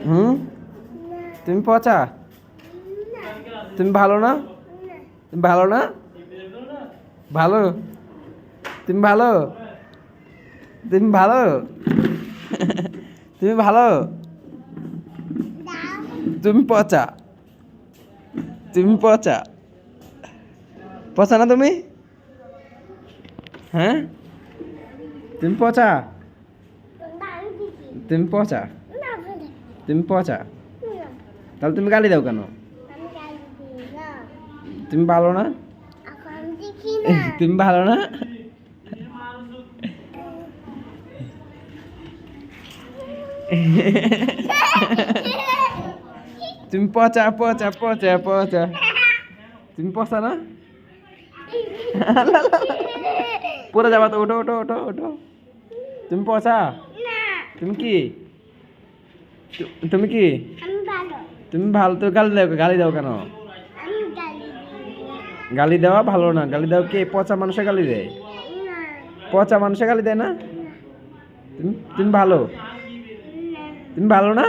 হুম? তুমি পচা? তুমি ভালো না? তুমি ভালো না? ভালো? তুমি ভালো? তুমি ভালো? তুমি ভালো? তুমি পচা? তুমি পচা? পচা না তুমি? হ্যাঁ? তুমি পচা? তুমি পচা? তুমি পচা? তাহলে তুমি গালি দাও কেন? তুমি ভালো না? তুমি ভালো না? তুমি পচা পচা পচা পচা। তুমি পচা না? পড়ে যাবা তো, ওঠো ওঠো ওঠো ওঠো। তুমি পচা? তুমি কি? তুমি কি? তুমি ভালো তো গালি দাও কেন? গালি দেওয়া ভালো না। গালি দাও কে? পচা মানুষে গালি দেয়? পচা মানুষে গালি দেয় না? তুমি তুমি ভালো? তুমি ভালো না?